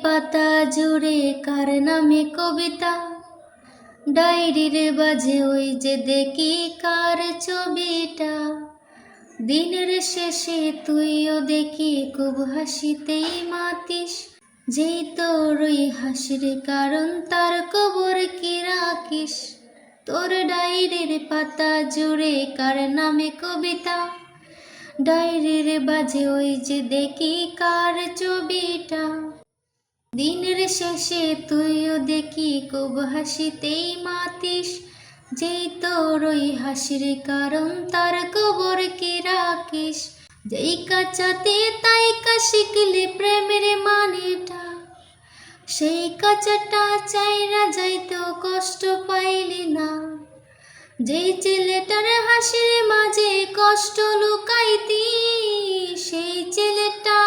পাতা জুড়ে কার নামে কবিতা, ডায়েরির বাজে ওই যে দেখি কার ছবিটা। দিনের শেষে তুইও দেখি খুব হাসিতেই মাতিস, যেই তোর ওই হাসির কারণ তার কবর কি রাখিস। তোর ডায়েরির পাতা জুড়ে কার নামে কবিতা, ডায়েরির বাজে ওই যে দেখি কার ছবিটা। দিনের শেষে তুইও দেখি খুব হাসিতেই মাতিস, যেই তোর ওই হাসির কারণ তার কবর কি রাখিস। যেই কাঁচাতে তাই কা শিখলি প্রেমের মানেটা, সেই কাঁচাটা চাইরা যাইতেও কষ্ট পাইলি না। যেই ছেলেটার হাসির মাঝে কষ্ট লুকাইতি, সেই ছেলেটা